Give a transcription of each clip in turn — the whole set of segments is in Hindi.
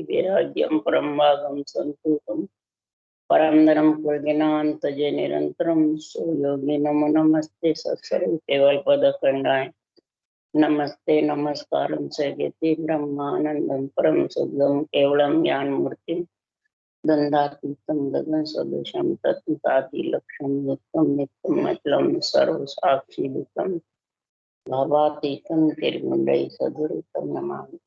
वैराग्यम परम भागम संतोषम परंदरम कुलगिनांतजे निरंतरम सो योगी नमो नमस्ते सत्सर्व केवल पद खंडाय नमस्ते नमस्कारं सगति ब्रह्मानंदं परम शुद्धं केवलम ज्ञान मूर्ति गंधातीतं गगन सदृशं तत्तादिलक्ष्यं नित्यं नित्यं अचलं सर्व साक्षी भूतं भावातीतं निर्गुणैः सद्गुरुं नमामि।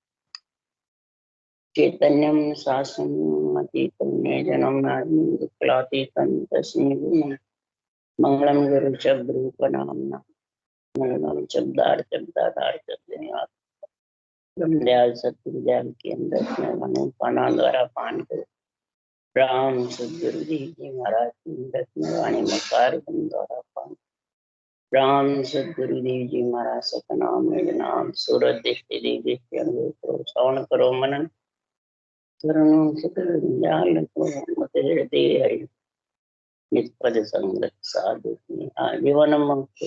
चैतन्यं शासनम् अतीतं ज्ञानं नादीतं तस्मै गुरुं मंगलम गुरु शब्दरूपनाम्ना मंगलम शब्दार्थ ब्रह्मदयाल सतगुरुदयाल के अंदर में अनुपाना द्वारा पान कर राम सदगुरु जी महाराज की रत्नवाणी मकार द्वारा पान राम सदगुरु जी महाराज सतनाम नाम सूरत दृष्टि दृष्टि अनुभव श्रवण करो मनन करो सकल ज्ञान को मत हृदय हरि निष्पद संगत साधु आजीवन मुक्त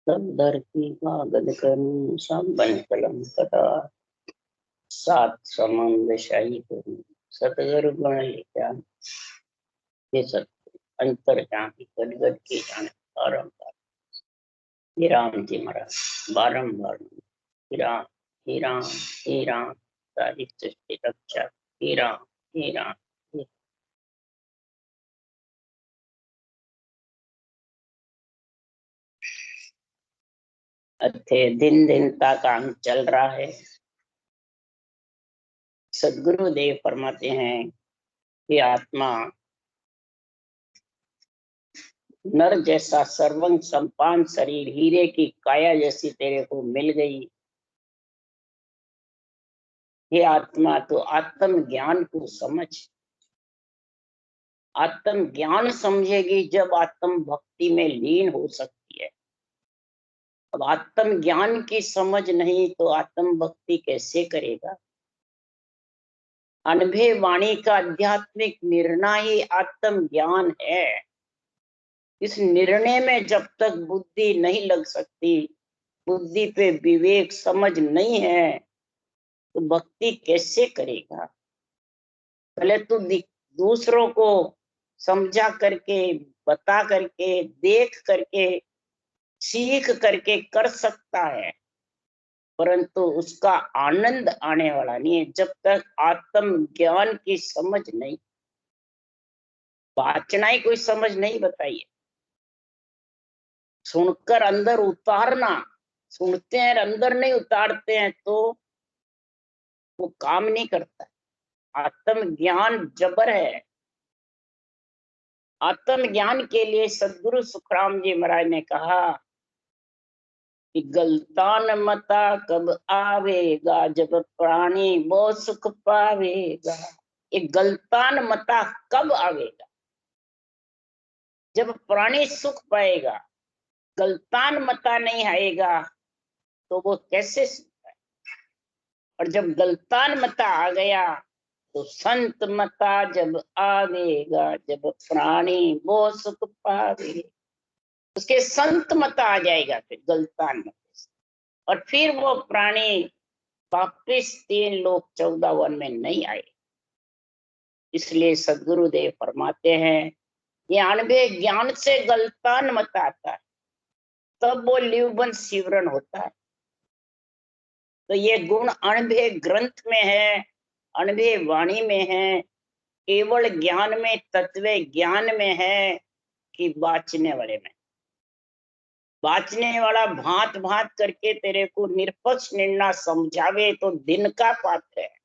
सब धरती कागज करूं सब बन कलम कटा सात समंद शाही करूं सतगुरु गुण लिखा ये सत्य अंतर जाति गदगद की जाने बारंबार हे राम जी महाराज बारंबार हे राम हे राम हे राम सारी सृष्टि रक्षा हे राम हे राम। अच्छे दिन दिन का काम चल रहा है। सदगुरु देव फरमाते हैं कि आत्मा नर जैसा सर्वंग संपान शरीर हीरे की काया जैसी तेरे को मिल गई। हे आत्मा तो आत्म ज्ञान को समझ। आत्म ज्ञान समझेगी जब आत्म भक्ति में लीन हो सकती है। अब आत्म ज्ञान की समझ नहीं तो आत्म भक्ति कैसे करेगा। अनुभव वाणी का आध्यात्मिक निर्णय ही आत्म ज्ञान है। इस निर्णय में जब तक बुद्धि नहीं लग सकती, बुद्धि पे विवेक समझ नहीं है, तो भक्ति कैसे करेगा। पहले तो दूसरों को समझा करके, बता करके, देख करके, सीख करके कर सकता है, परंतु उसका आनंद आने वाला नहीं है जब तक आत्म ज्ञान की समझ नहीं। वाचना ही कोई समझ नहीं बताइए। सुनकर अंदर उतारना, सुनते हैं अंदर नहीं उतारते हैं तो वो काम नहीं करता। आत्म ज्ञान जबर है। आत्म ज्ञान के लिए सदगुरु सुखराम जी महाराज ने कहा कि गलतान मता कब आवेगा जब प्राणी बहुत सुख पावेगा। ये गलतान मता कब आवेगा? जब प्राणी सुख पाएगा। गलतान मता नहीं आएगा तो वो कैसे सुख है। और जब गलतान मता आ गया तो संत मता जब आवेगा जब प्राणी वो सुख पावेगा। उसके संत मता आ जाएगा फिर गलतान मत से। और फिर वो प्राणी वापिस 3 लोक 14 वन में नहीं आए। इसलिए सदगुरुदेव फरमाते हैं ये अनुभव ज्ञान से गलतान मत आता है, तब वो लिवबन सिवरण होता है। तो ये गुण अनुभव ग्रंथ में है, अनुभव वाणी में है, केवल ज्ञान में, तत्व ज्ञान में है कि बाचने वाले में। बाचने वाला भांत भांत करके तेरे को निष्पक्ष निर्णय समझावे तो दिन का पात्र है,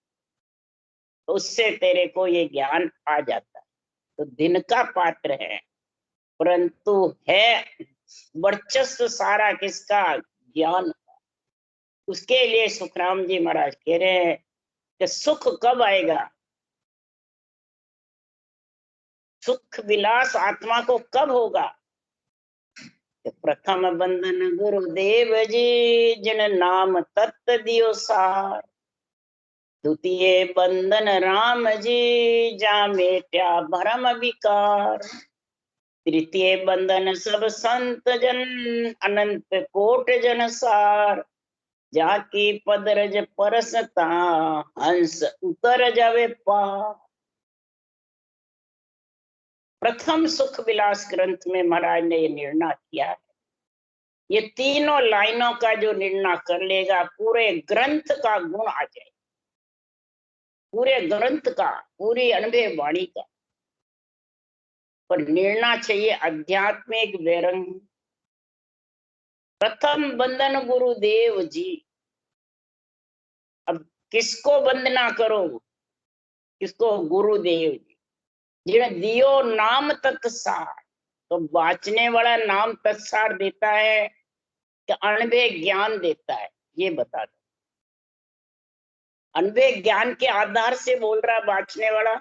तो उससे तेरे को ये ज्ञान आ जाता है, तो दिन का पात्र है। परंतु है वर्चस्व सारा किसका? ज्ञान का। उसके लिए सुखराम जी महाराज कह रहे हैं कि सुख कब आएगा, सुख विलास आत्मा को कब होगा। प्रथम बंधन गुरुदेव जी जिन नाम तत्व दियो सार। द्वितीय बंधन राम जी जा मेट्या भरम विकार। तृतीय बंधन सब संत जन अनंत कोट जन सार। जाके पदरज परसता हंस उतर जावे पार। प्रथम सुख विलास ग्रंथ में महाराज ने ये निर्णय किया है। ये तीनों लाइनों का जो निर्णय कर लेगा पूरे ग्रंथ का गुण आ जाए, पूरे ग्रंथ का, पूरी अनुभव वाणी का। पर निर्णय चाहिए आध्यात्मिक वैरंग। प्रथम बंधन गुरुदेव जी। अब किसको वंदना करो? किसको? गुरुदेव जी, जिन्हें दियो नाम तत्सार। तो बाँचने वाला नाम तत्सार देता है कि अनुभव ज्ञान देता है? ये बता दो। अनुभव ज्ञान के आधार से बोल रहा बाँचने वाला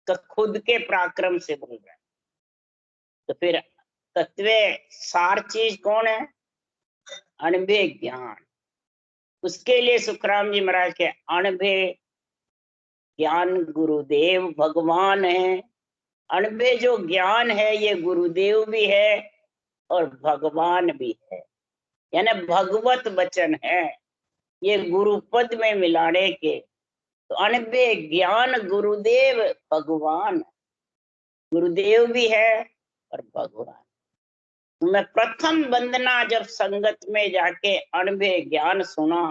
का खुद के पराक्रम से बोल रहा है? तो फिर तत्व सार चीज कौन है? अनुभव ज्ञान। उसके लिए सुखराम जी महाराज के अनुभव ज्ञान गुरुदेव भगवान है। अनुभव जो ज्ञान है ये गुरुदेव भी है और भगवान भी है, यानी भगवत वचन है। ये गुरुपद में मिलाने के तो अनुभव ज्ञान गुरुदेव भगवान, गुरुदेव भी है और भगवान। मैं प्रथम वंदना जब संगत में जाके अनुभव ज्ञान सुना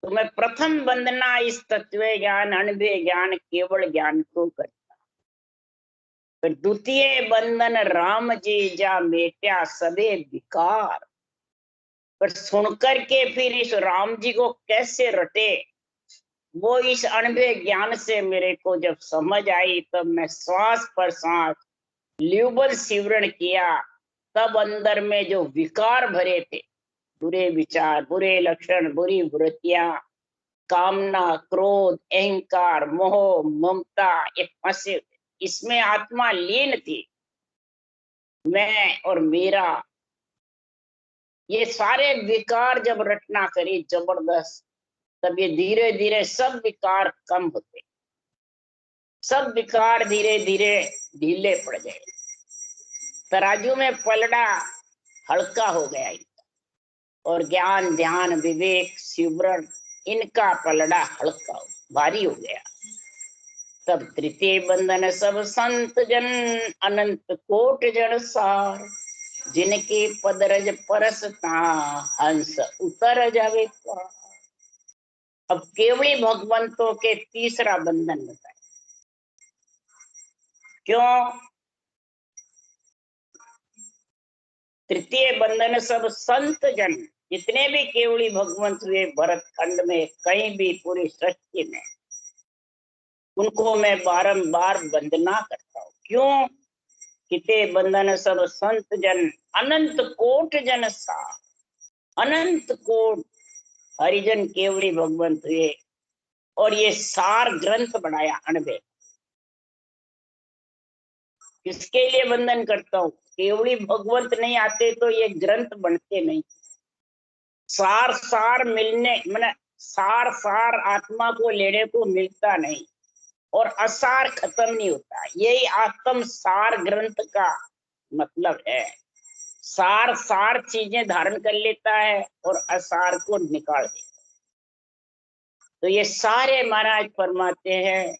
तो मैं प्रथम वंदना इस तत्व ज्ञान अनुभव ज्ञान केवल ज्ञान को करता। फिर द्वितीय बंधन राम जी जा मेट्या सबे विकार। पर सुनकर के फिर इस राम जी को कैसे रटे, वो इस अनुभव ज्ञान से मेरे को जब समझ आई तब मैं श्वास पर सांस ल्यूबल सिवरण किया। तब अंदर में जो विकार भरे थे, बुरे विचार, बुरे लक्षण, बुरी वृत्तियां, कामना, क्रोध, अहंकार, मोह, ममता, ये फंसे, इसमें आत्मा लीन थी, मैं और मेरा। ये सारे विकार जब रटना करी जबरदस्त, तब ये धीरे धीरे सब विकार कम होते, सब विकार धीरे धीरे ढीले पड़ गए। तराजू में पलड़ा हल्का हो गया और ज्ञान, ध्यान, विवेक, सिमरन, इनका पलड़ा हल्का भारी हो गया। तब तृतीय बंधन सब संत जन अनंत कोट जन सार। जिनके पदरज परसता हंस उतर जावे पार। अब केवली भगवंतों के तीसरा बंधन बताए। क्यों? तृतीय बंधन सब संत जन, जितने भी केवली भगवंत हुए भरत खंड में, कहीं भी पूरी सृष्टि में, उनको मैं बारंबार वंदना करता हूँ। क्यों? किते बंधन सब संत जन अनंत कोट जन सा। अनंत कोट हरिजन केवली भगवंत हुए और ये सार ग्रंथ बनाया अनुभव। किसके लिए वंदन करता हूँ? केवली भगवंत नहीं आते तो ये ग्रंथ बनते नहीं। सार सार मिलने मैंने सार सार आत्मा को लेने को मिलता नहीं और असार खत्म नहीं होता। यही आत्म सार ग्रंथ का मतलब है। सार सार चीजें धारण कर लेता है और असार को निकाल देता। तो ये सारे महाराज फरमाते हैं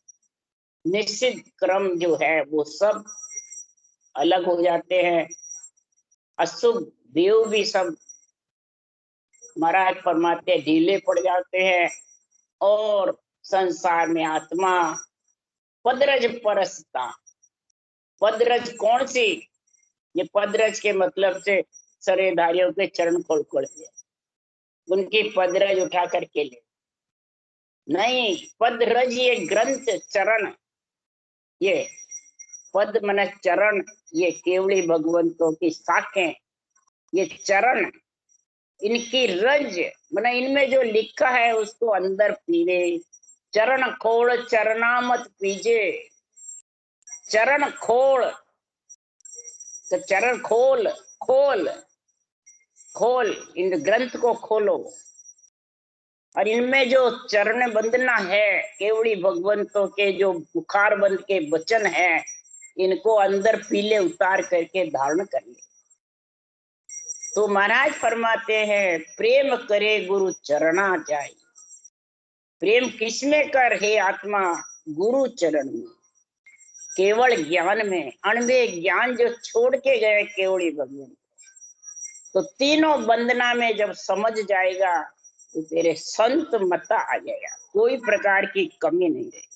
निश्चित क्रम जो है वो सब अलग हो जाते हैं। अशुभ देव भी सब महाराज फरमाते ढीले पड़ जाते हैं और संसार में आत्मा पदरज परसता। पदरज कौन सी? ये पदरज के मतलब से शरीरधारियों के चरण खोल खोल के उनकी पदरज उठा करके ले नहीं। पदरज ये ग्रंथ चरण, ये पद मन चरण, ये केवली भगवंतों की शाखें, ये चरण, इनकी रज मन इनमें जो लिखा है उसको अंदर पीवे। चरण खोल चरणामत पीजे। चरण खोल तो चरण खोल, खोल खोल, इन ग्रंथ को खोलो और इनमें जो चरण वंदना है केवली भगवंतों के जो बुखार बंद के वचन है, इनको अंदर पीले उतार करके धारण कर ले। तो महाराज फरमाते हैं प्रेम करे गुरु चरणा जाए। प्रेम किसमें कर हे आत्मा? गुरु चरण में, केवल ज्ञान में, अणवे ज्ञान जो छोड़ के गए केवली भगवान। तो तीनों वंदना में जब समझ जाएगा तो तेरे संत मता आ जाएगा, कोई प्रकार की कमी नहीं रहेगी।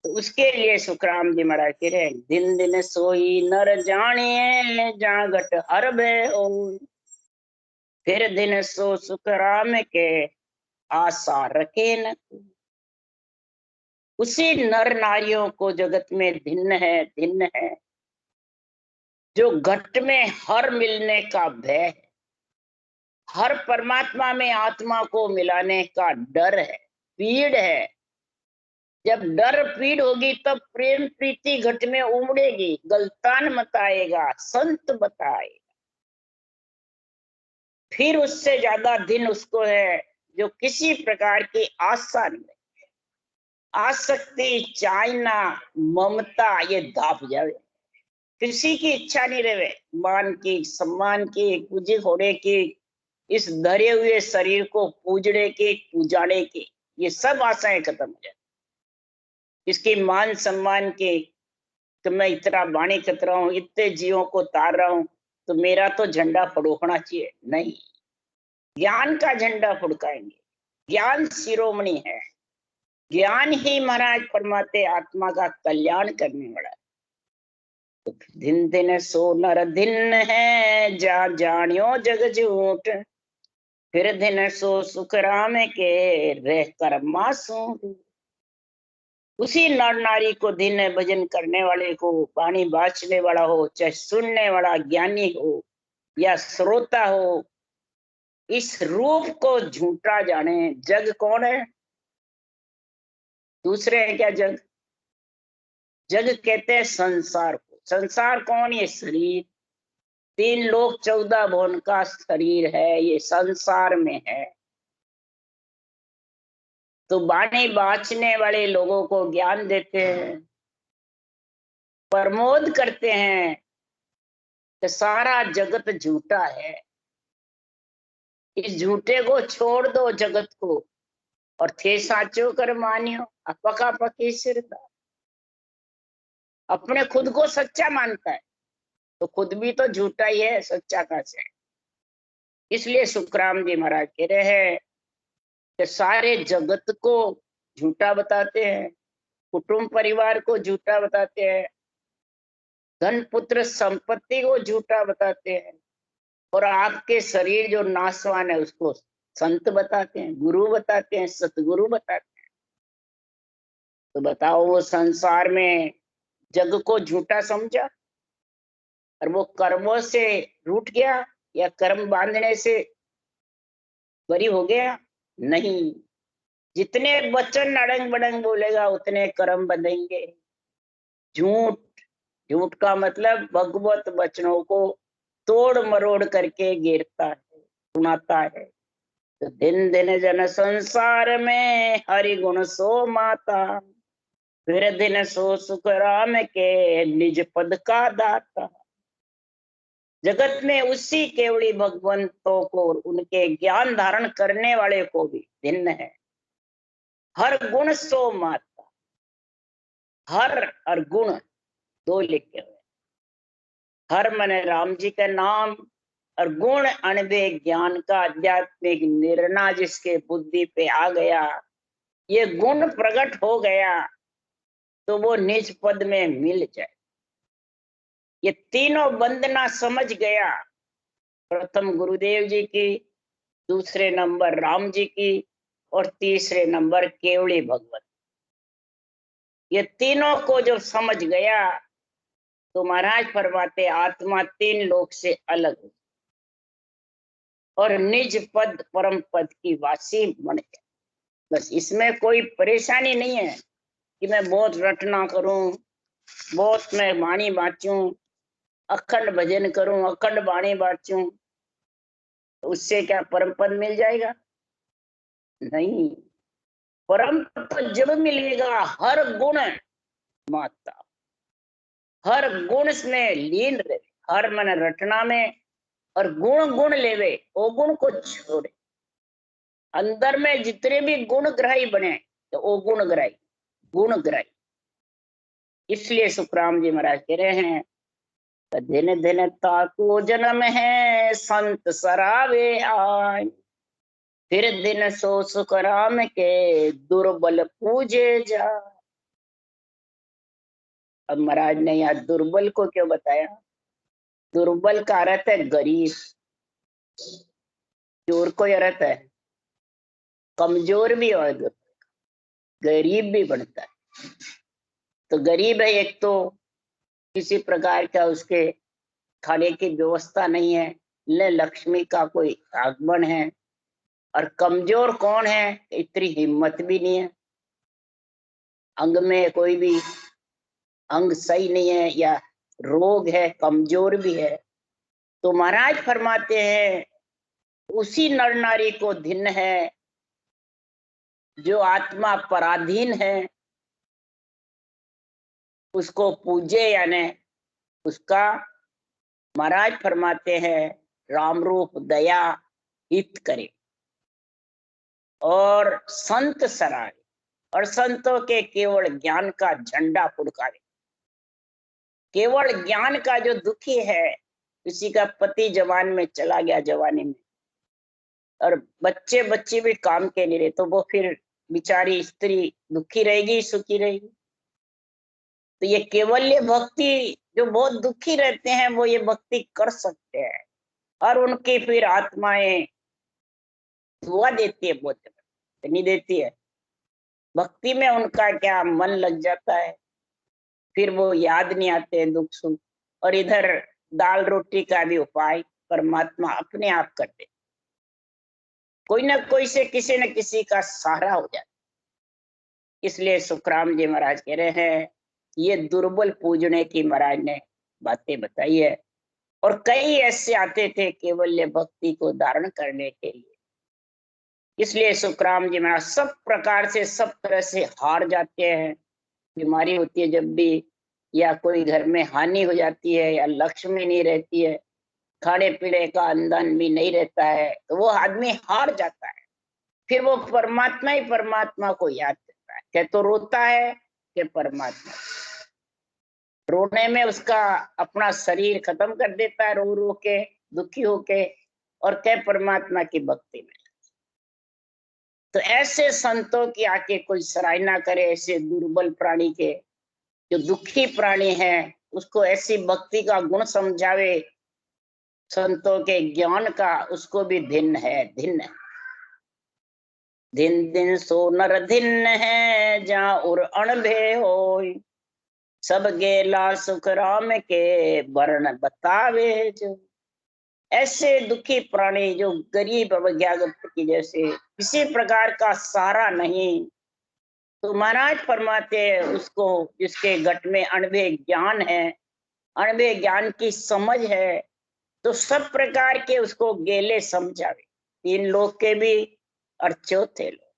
तो उसके लिए सुखराम जी महाराज कह रहे दिन दिन सोई नर जानिए जागट हर भय हो, फिर दिन सो सुखराम के आशा रखे न। उसी नर नारियों को जगत में धिन्न है जो घट में हर मिलने का भय है, हर परमात्मा में आत्मा को मिलाने का डर है, पीड़ है। जब डर पीड़ होगी तब प्रेम प्रीति घट में उमड़ेगी, गलतान मत आएगा, संत बताएगा। फिर उससे ज्यादा दिन उसको है जो किसी प्रकार की आशा नहीं, आसक्ति, चाइना, ममता ये दाप जावे, किसी की इच्छा नहीं रहे, मान की, सम्मान की, पूजे होने की, इस धरे हुए शरीर को पूजने की, पूजाने की, ये सब आशाएं खत्म हो जाती। इसकी मान सम्मान की कि मैं इतना वाणी कर रहा हूँ, इतने जीवों को तार रहा हूँ, तो मेरा तो झंडा फड़कना चाहिए। नहीं, ज्ञान का झंडा फड़काएंगे। ज्ञान शिरोमणि है, ज्ञान ही महाराज फरमाते आत्मा का कल्याण करने वाला है। तो दिन दिन सो नर दिन है जा जानियो जग झूठ, फिर दिन सो सुख राम के रह कर मासूम। उसी नर नारी को दिन है, भजन करने वाले को, वाणी बाँचने वाला हो, चाहे सुनने वाला ज्ञानी हो या श्रोता हो, इस रूप को झूठा जाने। जग कौन है? दूसरे है क्या जग? जग कहते हैं संसार को। संसार कौन? ये शरीर, 3 लोक 14 भुवन का शरीर है, ये संसार में है। तो वाणी बाँचने वाले लोगों को ज्ञान देते हैं, प्रमोद करते हैं कि सारा जगत झूठा है, इस झूठे को छोड़ दो जगत को, और थे साचो कर मानियो अपका पकी सिरदा। अपने खुद को सच्चा मानता है तो खुद भी तो झूठा ही है, सच्चा कैसे है? इसलिए सुखराम जी महाराज कह रहे हैं कि सारे जगत को झूठा बताते हैं, कुटुंब परिवार को झूठा बताते हैं, धन पुत्र संपत्ति को झूठा बताते हैं, और आपके शरीर जो नाशवान है उसको संत बताते हैं, गुरु बताते हैं, सतगुरु बताते हैं। तो बताओ, वो संसार में जग को झूठा समझा और वो कर्मों से रूठ गया या कर्म बांधने से बरी हो गया? नहीं, जितने वचन अड़ंग बड़ंग बोलेगा उतने कर्म बंधेंगे। झूठ, झूठ का मतलब भगवत वचनों को तोड़ मरोड़ करके गिरता है, सुनाता है। तो दिन दिन जन संसार में हरि गुण सो माता, फिर दिन सो सुख राम के निज पद का दाता। जगत में उसी केवली भगवंतों को, उनके ज्ञान धारण करने वाले को भी भिन्न है। हर गुण सो माता, हर और गुण दो लिखे हुए। हर माने राम जी का नाम, और गुण अणवे ज्ञान का आध्यात्मिक निर्णय जिसके बुद्धि पे आ गया, ये गुण प्रकट हो गया तो वो निज पद में मिल जाए। ये तीनों वंदना समझ गया, प्रथम गुरुदेव जी की, दूसरे नंबर राम जी की, और तीसरे नंबर केवली भगवत। ये तीनों को जब समझ गया तो महाराज फरमाते आत्मा 3 लोक से अलग हो और निज पद परम पद की वासी बन गया। बस इसमें कोई परेशानी नहीं है कि मैं बहुत रटना करूं, बहुत मैं वाणी बाँचूं, अखंड भजन करूं, अखंड वाणी बाँचूं, तो उससे क्या परम पद मिल जाएगा? नहीं, परम पद जब मिलेगा हर गुण माता, हर गुण में लीन रहे। हर मन रटना में और गुण गुण लेवे, वो गुण को छोड़े। अंदर में जितने भी गुण ग्राही बने तो वो गुण ग्राही, गुण ग्राही। इसलिए सुखराम जी महाराज कह रहे हैं, दिन दिन ताको जन्म है संत सरावे आय, फिर दिन सो सुखराम के दुर्बल पूजे जा। अब महाराज ने यहाँ दुर्बल को क्यों बताया? दुर्बल का अर्थ है गरीब, चोर को अर्थ है कमजोर भी और गरीब भी बनता है। तो गरीब है एक तो किसी प्रकार का उसके खाने की व्यवस्था नहीं है, न लक्ष्मी का कोई आगमन है, और कमजोर कौन है? इतनी हिम्मत भी नहीं है, अंग में कोई भी अंग सही नहीं है या रोग है, कमजोर भी है। तो महाराज फरमाते हैं उसी नर नारी को धिन है जो आत्मा पराधीन है, उसको पूजे, यानी उसका महाराज फरमाते हैं राम रूप दया हित करे और संत सराहे, और संतों के केवल ज्ञान का झंडा फुड़कावे। केवल ज्ञान का जो दुखी है, किसी का पति जवान में चला गया जवानी में, और बच्चे बच्चे भी काम के नहीं रहे, तो वो फिर बिचारी स्त्री दुखी रहेगी सुखी रहेगी? तो ये केवल्य भक्ति जो बहुत दुखी रहते हैं वो ये भक्ति कर सकते हैं, और उनकी फिर आत्माएं दुआ देती है, बहुत नहीं देती है। भक्ति में उनका क्या मन लग जाता है, फिर वो याद नहीं आते हैं दुख सुख, और इधर दाल रोटी का भी उपाय परमात्मा अपने आप करते, कोई ना कोई से किसी न किसी का सहारा हो जाता। इसलिए सुखराम जी महाराज कह रहे हैं ये दुर्बल पूजने की महाराज ने बातें बताई है। और कई ऐसे आते थे केवल्य भक्ति को धारण करने के लिए। इसलिए सुखराम जी महाराज सब प्रकार से सब तरह से हार जाते हैं। बीमारी होती है जब भी, या कोई घर में हानि हो जाती है, या लक्ष्मी नहीं रहती है, खाने पीने का अंदन भी नहीं रहता है, तो वो आदमी हार जाता है। फिर वो परमात्मा ही परमात्मा को याद करता है, क्या तो रोता है कि परमात्मा, रोने में उसका अपना शरीर खत्म कर देता है, रो रो के दुखी होके, और क्या परमात्मा की भक्ति में। तो ऐसे संतों की आके कोई सराहना करे, ऐसे दुर्बल प्राणी के, जो दुखी प्राणी है उसको ऐसी भक्ति का गुण समझावे, संतों के ज्ञान का, उसको भी धिन है, धिन है। दिन दिन सो नर धिन है जहाँ उर अणभे होय, सब गेला सुख राम के वर्ण बतावे जो। ऐसे दुखी प्राणी जो गरीब अवज्ञागत की जैसे किसी प्रकार का सहारा नहीं, तो महाराज फरमाते हैं उसको जिसके घट में अणभे ज्ञान है, अणभे ज्ञान की समझ है, तो सब प्रकार के उसको गेले समझावे, तीन लोग के भी और चौथे लोग,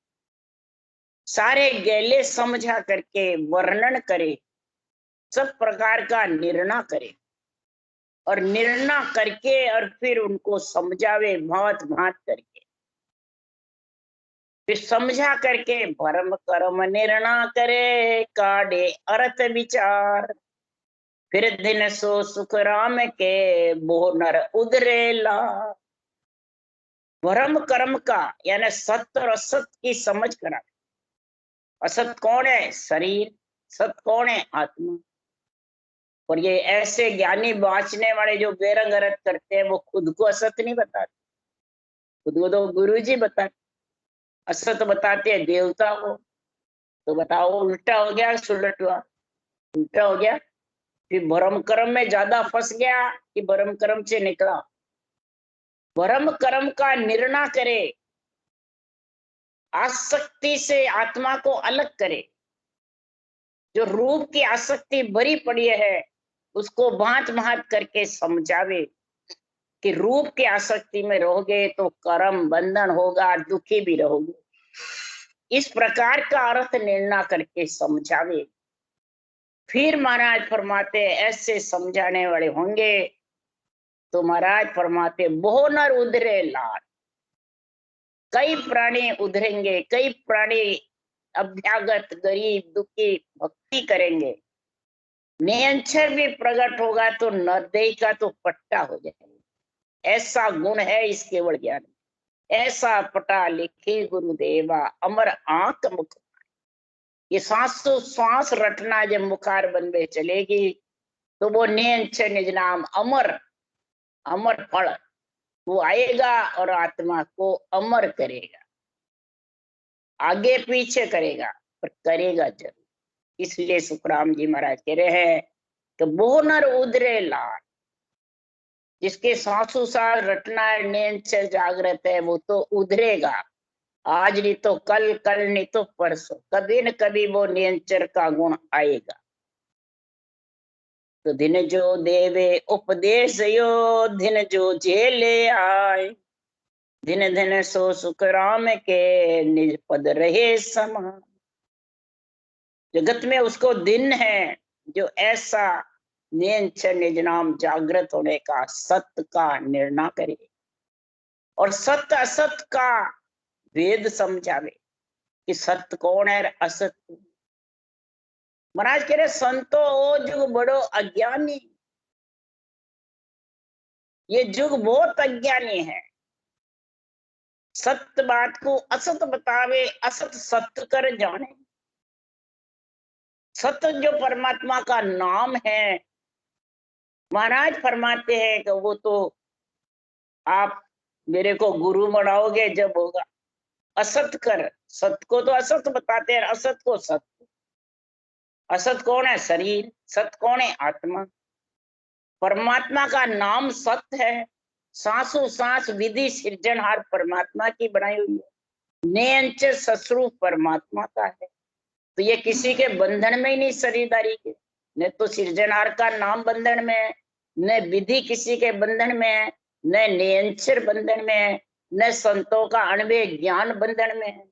सारे गेले समझा करके वर्णन करे, सब प्रकार का निर्णय करे, और निर्णय करके और फिर उनको समझावे भांत भांत करके, फिर समझा करके भरम कर्म निर्णय करे, काढ़े अर्थ विचार, फिर दिन सो सुख राम के बोह नर उधरेला। भरम कर्म का यानी सत्य और असत की समझ करा। असत कौन है? शरीर। सत कौन है? आत्मा। और ये ऐसे ज्ञानी बाँचने वाले जो बेरंग अर्थ करते हैं वो खुद को असत नहीं बताते, खुद को तो गुरु जी बताते, असत बताते हैं देवता को। तो बताओ उल्टा हो गया, सुलट हुआ, उल्टा हो गया। फिर भरम कर्म में ज्यादा फंस गया कि भरम कर्म से निकला। भरम कर्म का निर्णय करे, आसक्ति से आत्मा को अलग करे, जो रूप की आसक्ति भरी पड़ी है उसको भांत भांत करके समझावे कि रूप की आसक्ति में रहोगे तो कर्म बंधन होगा, दुखी भी रहोगे। इस प्रकार का अर्थ निर्णय करके समझावे। फिर महाराज फरमाते ऐसे समझाने वाले होंगे तो महाराज फरमाते बहु नर उधरे लाल, कई प्राणी उधरेंगे, कई प्राणी अभ्यागत गरीब दुखी भक्ति करेंगे, नियंचर भी प्रकट होगा तो नरदेह का तो पट्टा हो जाएगा। ऐसा गुण है इस केवल ज्ञान, ऐसा पटा लिखे गुरुदेवा अमर आंख मुख। ये सांसों सांस रटना जब मुखार बन में चलेगी तो वो नियंचर निज नाम अमर, अमर फल वो आएगा और आत्मा को अमर करेगा, आगे पीछे करेगा पर करेगा जरूर। इसलिए सुखराम जी महाराज कह रहे हैं कि वो नर उधरे लाल, जिसके सांसों सांस रटना नियंचर जागृत है वो तो उधरेगा, आज नहीं तो कल, कल नहीं तो परसों, कभी न कभी वो नियंचर का गुण आएगा। तो दिन जो देवे उपदेश यो, दिन जो झेले आए, दिन दिन सो सुख राम के निज पद रहे समान। जगत में उसको दिन है जो ऐसा नियंचर निज नाम जागृत होने का, सत्य का निर्णय करे और सत्य असत का वेद समझावे कि सत्य कौन है असत्य। महाराज कह रहे संतो ओ जुग बड़ो अज्ञानी, ये जुग बहुत अज्ञानी है, सत्य बात को असत बतावे, असत सत्य कर जाने। सत्य जो परमात्मा का नाम है, महाराज फरमाते हैं कि वो तो आप मेरे को गुरु बनाओगे जब होगा। असत कर, सत्य को तो असत बताते हैं, असत को सत्य। असत कौन है? शरीर। सत्य कौन है? आत्मा। परमात्मा का नाम सत्य है। सांसों सांस विधि सृजनहार परमात्मा की बनाई हुई है, नियंच सस्वरूप परमात्मा का है। तो ये किसी के बंधन में ही नहीं शरीरदारी के, न तो सृजनहार का नाम बंधन में है, न विधि किसी के बंधन में है, न नियंचर बंधन में है, न संतों का अणवे ज्ञान बंधन में है।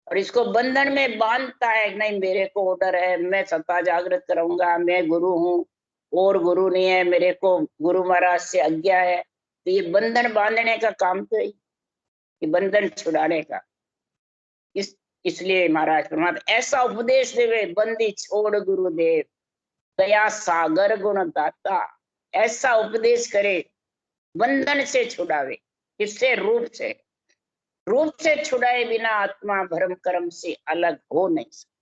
और इसको बंधन में बांधता है, नहीं मेरे को ऑर्डर है, मैं सत्ता जागृत करूंगा, मैं गुरु हूँ और गुरु नहीं है, मेरे को गुरु महाराज से आज्ञा है। तो ये बंधन बांधने का काम तो है, ये बंधन छुड़ाने का। इसलिए महाराज परमात्मा ऐसा उपदेश देवे, बंदी छोड़ गुरुदेव दया सागर गुण दाता। ऐसा उपदेश करे, बंधन से छुड़ावे। किससे? रूप से। रूप से छुड़ाए बिना आत्मा भ्रम कर्म से अलग हो नहीं सकती।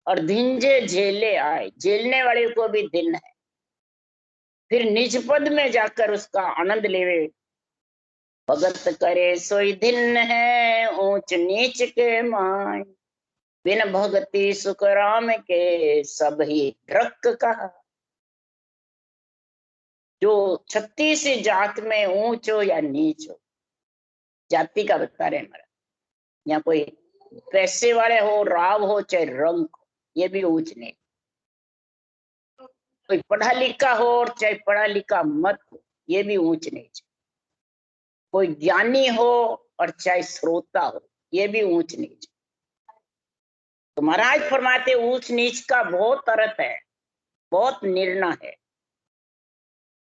और धिंजे झेले आए, झेलने वाले को भी दिन है, फिर निज पद में जाकर उसका आनंद लेवे। भगत करे सोई दिन है, ऊंच नीच के माय, बिन भगति सुख राम के सब ही ड्रक कहा। जो 36 जात में ऊंच हो या नीच हो, जाति का बता रहे महाराज, या कोई पैसे वाले हो, राव हो चाहे रंग हो, ये भी ऊंच नहीं। कोई पढ़ा लिखा हो और चाहे पढ़ा लिखा मत हो, ये भी ऊंच नीच। कोई ज्ञानी हो और चाहे श्रोता हो, ये भी ऊंच नीच। तो महाराज फरमाते ऊंच नीच का बहुत अर्थ है, बहुत निर्णय है।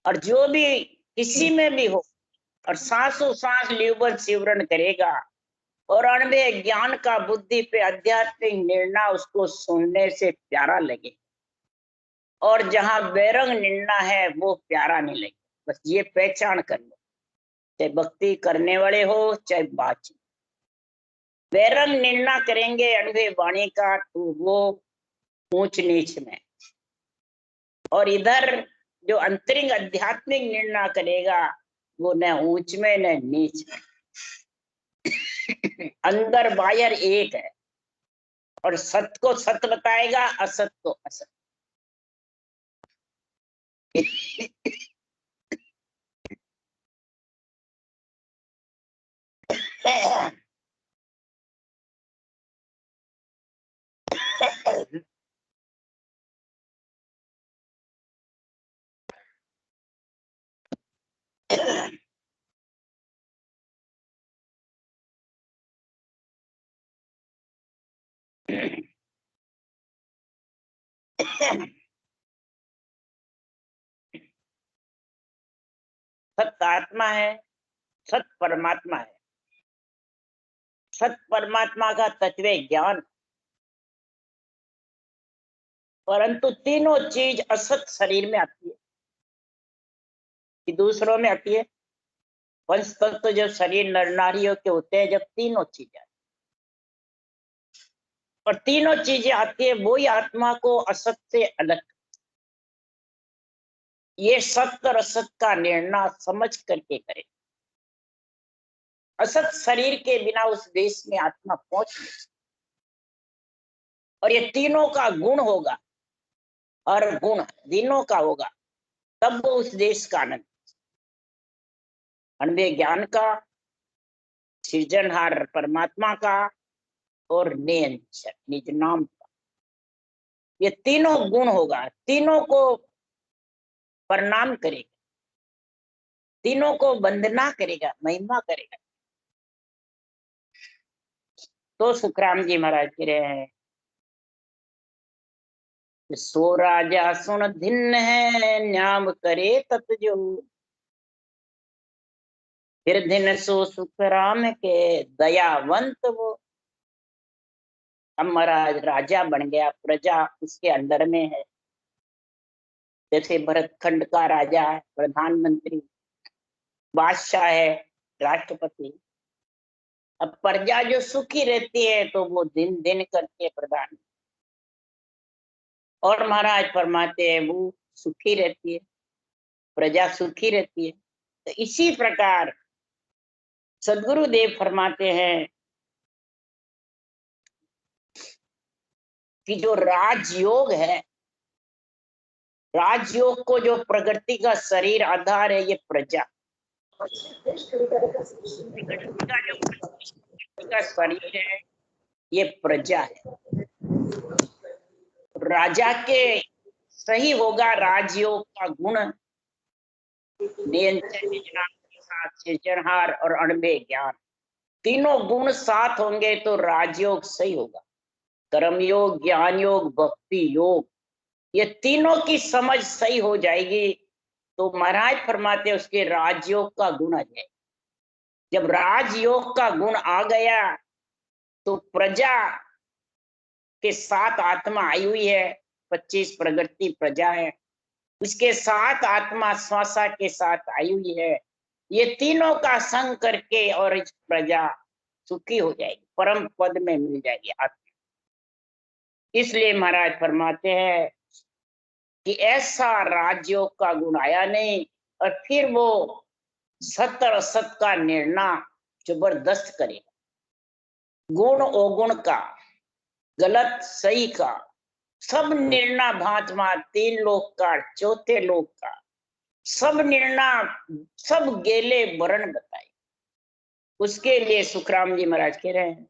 और जो भी किसी में भी हो और सांसों सांस लिवबन सिवरण करेगा और अणवे ज्ञान का बुद्धि पे आध्यात्मिक निर्णय उसको सुनने से प्यारा लगे, और जहां बैरंग निर्णय है वो प्यारा नहीं लगे। बस ये पहचान कर लो, चाहे भक्ति करने वाले हो चाहे बाची, बैरंग निर्णय करेंगे अणवे वाणी का तो वो ऊंच नीच में। और इधर जो अंतरिंग आध्यात्मिक निर्णय करेगा वो न ऊंच में न नीच में, अंदर बाहर एक है। और सत्य को सत्य बताएगा, असत को असत। सत आत्मा है, सत परमात्मा है। सत परमात्मा का तत्व ज्ञान, परंतु तीनों चीज असत शरीर में आती है कि दूसरों में आती है। पंच तत्व जब शरीर नर नारियों के होते हैं, जब तीनों चीजें आती है, और तीनों चीजें आती है, वही आत्मा को असत से अलग। ये सत्य और असत का निर्णय समझ करके करे। असत शरीर के बिना उस देश में आत्मा पहुंच नहीं, और ये तीनों का गुण होगा, और गुण तीनों का होगा, तब वो उस देश का आनंद। अनबे ज्ञान का, सृजनहार परमात्मा का, और निज नाम का, ये तीनों गुण होगा। तीनों को प्रणाम करेगा, तीनों को वंदना करेगा, महिमा करेगा। तो सुखराम जी महाराज कह रहे हैं, सो राजा सुन धिन्न है, न्याम करे तत जो। फिर दिन सो सुखराम के, दयावंत वो। अब महाराज राजा बन गया, प्रजा उसके अंदर में है। जैसे भरतखंड का राजा है, प्रधानमंत्री, बादशाह है, राष्ट्रपति। अब प्रजा जो सुखी रहती है तो वो दिन दिन करके प्रधान, और महाराज फरमाते हैं वो सुखी रहती है, प्रजा सुखी रहती है। तो इसी प्रकार सदगुरुदेव फरमाते हैं कि जो राजयोग है, राजयोग को जो प्रगति का शरीर आधार है, ये प्रजा का शरीर है, ये प्रजा है। राजा के सही होगा राजयोग का गुण, नियंत्रण के साथ सृजनहार और अणबे ज्ञान, तीनों गुण साथ होंगे तो राजयोग सही होगा। कर्मयोग, ज्ञान योग, भक्ति योग, ये तीनों की समझ सही हो जाएगी तो महाराज फरमाते उसके राजयोग का गुण आ जाए। जब राजयोग का गुण आ गया तो प्रजा के साथ आत्मा आई हुई है, 25 प्रगति प्रजा है, उसके साथ आत्मा श्वासा के साथ आई हुई है। ये तीनों का संग करके और इस प्रजा सुखी हो जाएगी, परम पद में मिल जाएगी आत्मा। इसलिए महाराज फरमाते हैं कि ऐसा राजयोग का गुण आया नहीं, और फिर वो सत्य और असत का निर्णय जबरदस्त करेगा। गुण अवगुण का, गलत सही का, सब निर्णय भांत भांत, 3 लोक का, 4थे लोक का, सब निर्णय, सब गेले वर्ण बताए। उसके लिए सुखराम जी महाराज कह रहे हैं,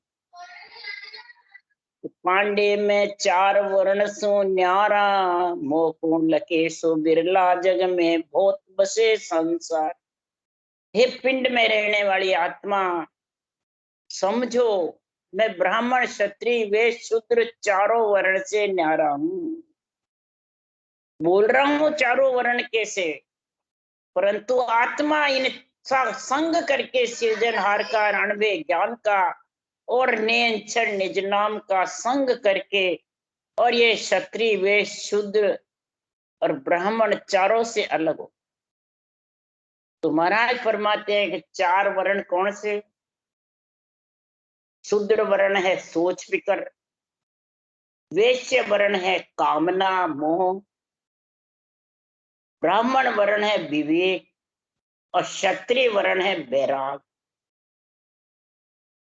पांडे में 4 वर्ण सो न्यारा, मोह लके सो बिरला, जग में बहुत बसे संसार। हे पिंड में रहने वाली आत्मा, समझो मैं ब्राह्मण, क्षत्रिय, वैश्य, शूद्र, चारों वर्ण से न्यारा हूं। बोल रहा हूं चारों वर्ण के से, परंतु आत्मा इन संग करके सृजनहार का, रणवे ज्ञान का, और नियंत्रण निज नाम का संग करके, और ये क्षत्रिय, वैश्य, शूद्र और ब्राह्मण चारों से अलग हो। तो महाराज फरमाते हैं कि 4 वर्ण कौन से? शूद्र वर्ण है सोच विकर, वैश्य वर्ण है कामना मोह, ब्राह्मण वर्ण है विवेक, और क्षत्रिय वर्ण है वैराग।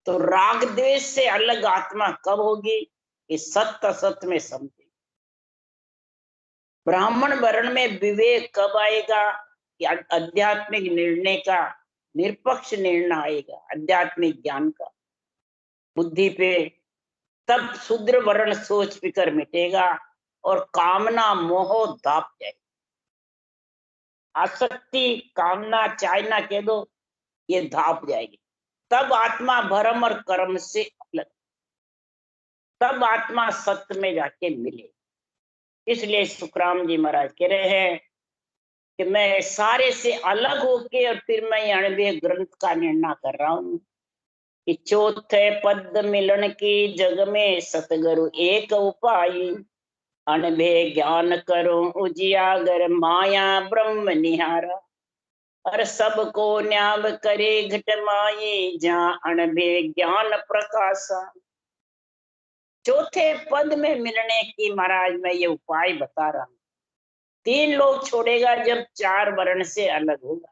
तो राग द्वेष से अलग आत्मा कब होगी? कि सत्य असत में समझे। ब्राह्मण वर्ण में विवेक कब आएगा? कि आध्यात्मिक निर्णय का निरपक्ष निर्णय आएगा, आध्यात्मिक ज्ञान का बुद्धि पे। तब शूद्र वर्ण सोच फिकर मिटेगा और कामना मोह दाप जाएगा। आसक्ति, कामना, चाहना कह दो, ये धाप जाएगी। तब आत्मा भरम और कर्म से अलग, तब आत्मा सत्य में जाके मिले। इसलिए सुखराम जी महाराज कह रहे हैं कि मैं सारे से अलग होके और फिर मैं 98 ग्रंथ का निर्णय कर रहा हूँ कि चौथे पद मिलन की जग में सतगुरु एक उपाय, अनभे ज्ञान करो उजियागर माया ब्रह्म निहारा, और सबको न्याव करे घट माये जहाँ अनभे ज्ञान प्रकाशा। चौथे पद में मिलने की महाराज मैं ये उपाय बता रहा हूँ। 3 लोग छोड़ेगा जब 4 वर्ण से अलग होगा,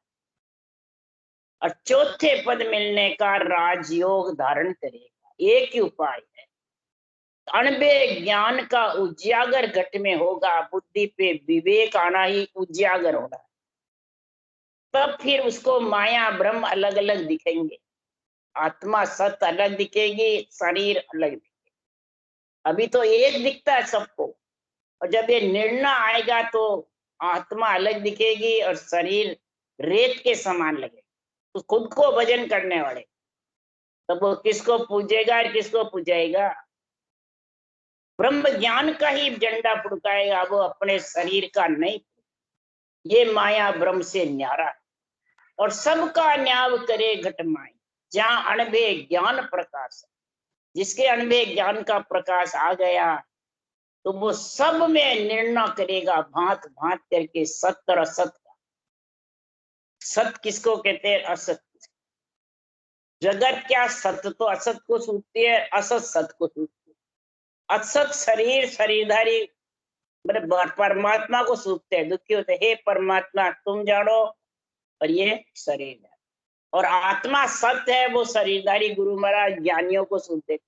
और चौथे पद मिलने का राजयोग धारण करेगा। एक ही उपाय है, अनबे ज्ञान का उजागर घट में होगा, बुद्धि पे विवेक आना ही उजागर होना, तब फिर उसको माया ब्रह्म अलग अलग दिखेंगे, आत्मा सत अलग दिखेगी, शरीर अलग दिखेगा। अभी तो एक दिखता है सबको, और जब ये निर्णय आएगा तो आत्मा अलग दिखेगी और शरीर रेत के समान लगेगा। तो खुद को भजन करने वाले तब वो किसको पूजेगा और किसको पूजाएगा? ब्रह्म ज्ञान का ही झंडा फुड़काएगा, वो अपने शरीर का नहीं। ये माया ब्रह्म से न्यारा है, और सबका न्याव करे घट माई जहाँ अनभे ज्ञान प्रकाश है। जिसके अनभे ज्ञान का प्रकाश आ गया तो वो सब में निर्णय करेगा भांत भांत करके, सत्य और असत का। सत किसको कहते हैं? असत। जगत क्या सत्य तो असत को सूझती है, असत सत को सूझती है। असत शरीर शरीरधारी मतलब परमात्मा को सूझते हैं, दुखी होते हैं, हे परमात्मा तुम जानो, और ये शरीर है। और आत्मा सत्य है, वो शरीरधारी गुरु महाराज ज्ञानियों को सूझते,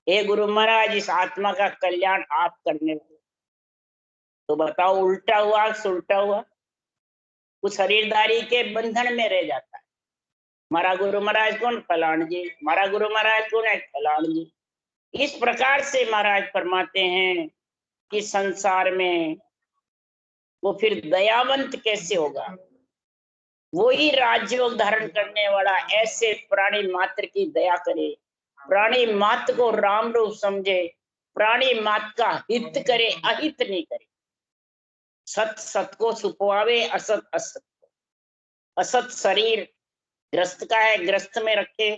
हे गुरु महाराज इस आत्मा का कल्याण आप करने वाले। तो बताओ उल्टा हुआ सुलटा हुआ? वो शरीरधारी के बंधन में रह जाता है। हमारा गुरु महाराज कौन? फलान जी। हमारा गुरु महाराज कौन है? फलान जी। इस प्रकार से महाराज फरमाते हैं कि संसार में वो फिर दयावंत कैसे होगा? वो ही राज्य धारण करने वाला ऐसे प्राणी मात्र की दया करे, प्राणी मात्र को राम रूप समझे, प्राणी मात्र का हित करे, अहित नहीं करे। सत सत को छुपवावे, असत असत को। असत शरीर ग्रस्त का है, ग्रस्त में रखे,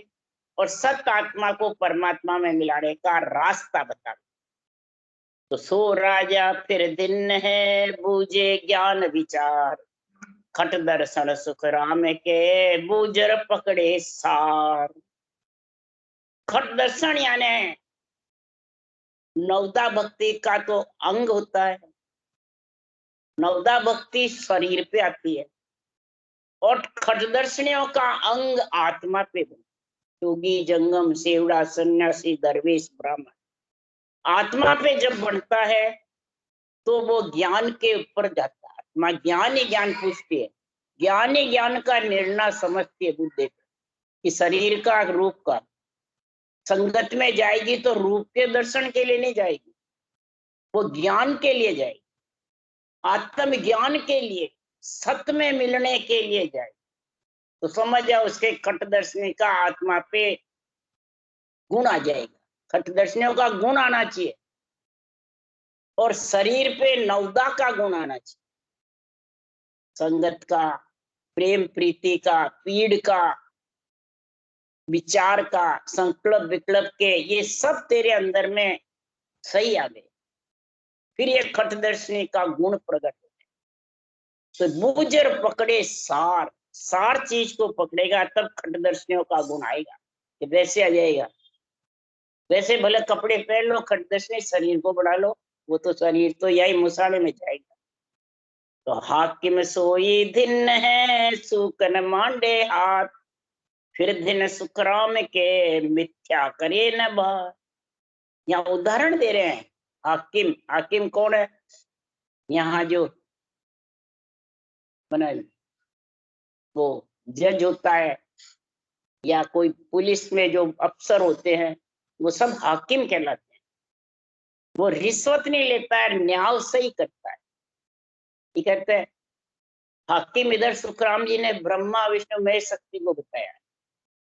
और सत आत्मा को परमात्मा में मिलाने का रास्ता बता। तो सो राजा फिर दिन है बूझे ज्ञान विचार, खट दर्शन सुख राम के बूजर पकड़े सार। खट दर्शन यानी नवदा भक्ति का तो अंग होता है। नवदा भक्ति शरीर पे आती है, और खट दर्शनियों का अंग आत्मा पे बनता है। योगी जंगम सेवड़ा सन्यासी दरवेश ब्राह्मण आत्मा पे जब बढ़ता है तो वो ज्ञान के ऊपर जाता है। आत्मा ज्ञान ही ज्ञान पूछती है, ज्ञान ही ज्ञान का निर्णय समझती है बुद्धि कि शरीर का रूप का। संगत में जाएगी तो रूप के दर्शन के लिए नहीं जाएगी, वो ज्ञान के लिए जाएगी, आत्म ज्ञान के लिए, सत्य में मिलने के लिए जाएगी। तो समझ जाओ उसके खट दर्शनी का आत्मा पे गुण आ जाएगा, खट दर्शनियों का गुण आना चाहिए, और शरीर पे नवदा का गुण आना चाहिए। संगत का, प्रेम प्रीति का, पीड़ का, विचार का, संकल्प विकल्प के, ये सब तेरे अंदर में सही आ गए, फिर ये खटदर्शनी का गुण प्रकट होता है। तो बूझर पकड़े सार, सार चीज को पकड़ेगा तब खटदर्शनियों का गुण आएगा, कि वैसे आ जाएगा। वैसे भले कपड़े पहन लो, खटदर्शनी शरीर को बढ़ा लो, वो तो शरीर तो यही मुसाने में जाएगा। तो हाकिम सोई दिन है सूकन मांडे हाथ, फिर दिन सुखराम के मिथ्या करे न बात। यहाँ उदाहरण दे रहे हैं हाकिम। हाकिम कौन है? यहाँ जो बना वो जज होता है, या कोई पुलिस में जो अफसर होते हैं, वो सब हाकिम कहलाते हैं। वो रिश्वत नहीं लेता है, न्याय सही करता है। ये कहते हैं हाकिम। इधर सुखराम जी ने ब्रह्मा विष्णु महेश शक्ति को बताया,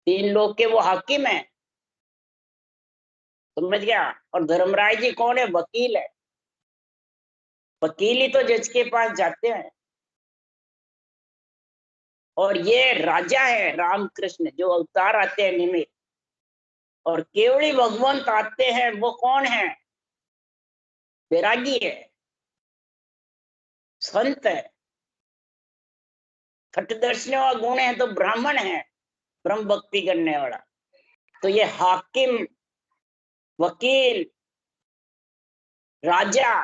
3 लोग के वो हाकिम है, समझ गया। और धर्मराय जी कौन है? वकील है। वकील ही तो जज के पास जाते हैं। और ये राजा है रामकृष्ण जो अवतार आते हैं निमित्त, और केवली भगवंत आते हैं वो कौन है? बैरागी है, संत है। छठदर्शियों का गुण है तो ब्राह्मण है, ब्रह्म भक्ति करने वाला। तो ये हाकिम, वकील, राजा,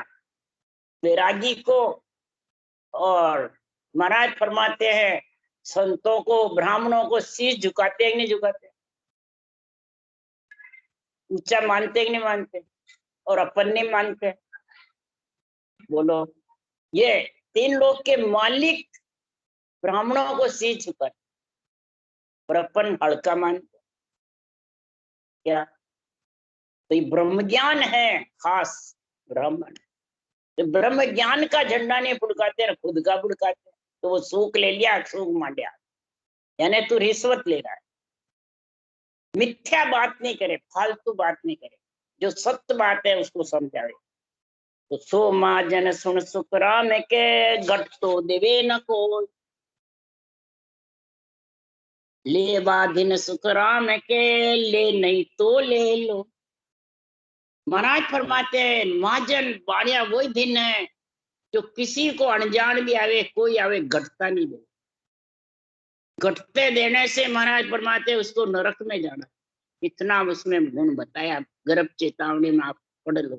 बैरागी को, और महाराज फरमाते हैं संतों को, ब्राह्मणों को शीश झुकाते हैं कि नहीं झुकाते? ऊंचा मानते कि नहीं मानते? और अपन नहीं मानते? बोलो। ये तीन लोग के मालिक ब्राह्मणों को शीश झुकाते, और अपन हल्का मानते क्या? तो ये ब्रह्म ज्ञान है, खास ब्राह्मण। तो ब्रह्म ज्ञान का झंडा नहीं फुड़काते, खुद का फुड़काते। तो वो सूख ले लिया, सूख मांडिया, यानी तू रिश्वत ले रहा है। मिथ्या बात नहीं करे, फालतू बात नहीं करे, जो सत्य बात है उसको समझावे। तो सो महाजन सुन सुख राम के, घट तो देवे न कोई, ले बाधिन सुख राम के, ले नहीं तो ले लो। महाराज फरमाते हैं महाजन बाणिया वही दिन है जो किसी को अनजान भी आवे, कोई आवे, घटता नहीं दे। घटते देने से महाराज फरमाते उसको नरक में जाना। इतना उसमें गुण बताया। गर्भ चेतावनी में आप पढ़ लो,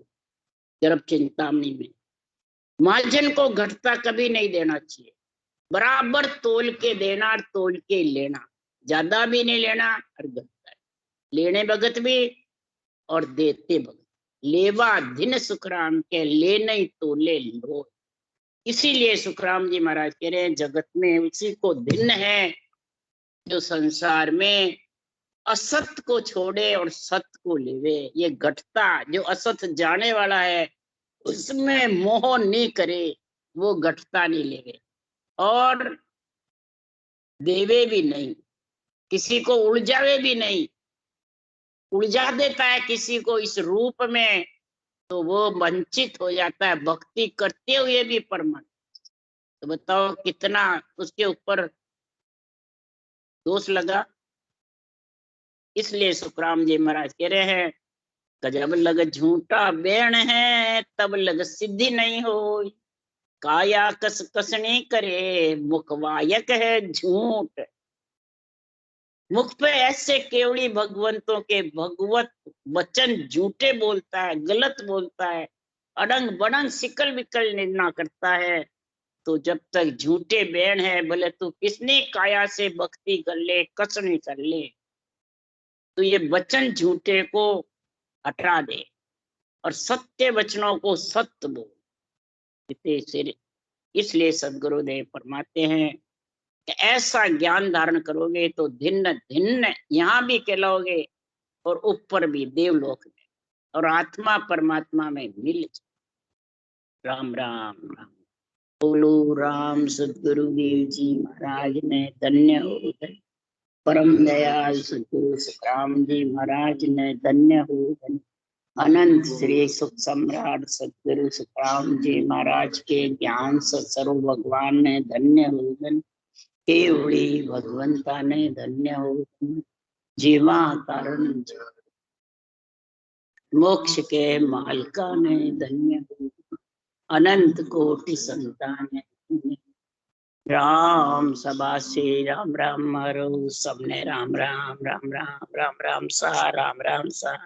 गर्भ चेतावनी में। महाजन को घटता कभी नहीं देना चाहिए, बराबर तोल के देना और तोल के लेना, ज्यादा भी नहीं लेना और घटता लेने भगत भी और देते भगत। लेवा दिन सुखराम के, ले नहीं तो ले लो। इसीलिए सुखराम जी महाराज कह रहे हैं जगत में उसी को दिन है जो संसार में असत को छोड़े और सत्य को लेवे। ये घटता जो असत जाने वाला है उसमें मोह नहीं करे, वो घटता नहीं लेवे और देवे भी नहीं, किसी को उलझावे भी नहीं। उलझा देता है किसी को इस रूप में तो वो वंचित हो जाता है भक्ति करते हुए भी परमात्मा। तो बताओ कितना उसके ऊपर दोष लगा। इसलिए सुखराम जी महाराज कह रहे हैं जब लग झूठा बेण है तब लग सिद्धि नहीं हो। काया कस कसनी करे मुखवायक है झूठ। मुख पे ऐसे केवली भगवंतों के भगवत वचन झूठे बोलता है, गलत बोलता है, अड़ंग बड़ंग सिकल विकल निर्णय करता है। तो जब तक झूठे बैण है, भले तू किसने काया से भक्ति कर ले, कसनी कर ले, तो ये वचन झूठे को हटा दे और सत्य वचनों को सत्य बोल। इसलिए सदगुरुदेव फरमाते हैं कि ऐसा ज्ञान धारण करोगे तो धिन्न धिन्न यहाँ भी कहलाओगे और ऊपर भी देवलोक में, और आत्मा परमात्मा में मिल जाए। राम राम राम। बोलो राम सदगुरुदेव जी महाराज ने धन्य हो। परम दयाल सदगुरु सुखराम जी महाराज ने धन्य हो। अनंत श्री सुख सम्राट सदगुरु सुखराम जी महाराज के ज्ञान से सर्व भगवान ने धन्य हो। केवड़ी भगवंता ने धन्य हो। जीवा कारण मोक्ष के मालका ने धन्य हो। अनंत कोटि संतान राम सभा से राम राम मारो सबने राम राम राम राम राम राम सा राम राम सा।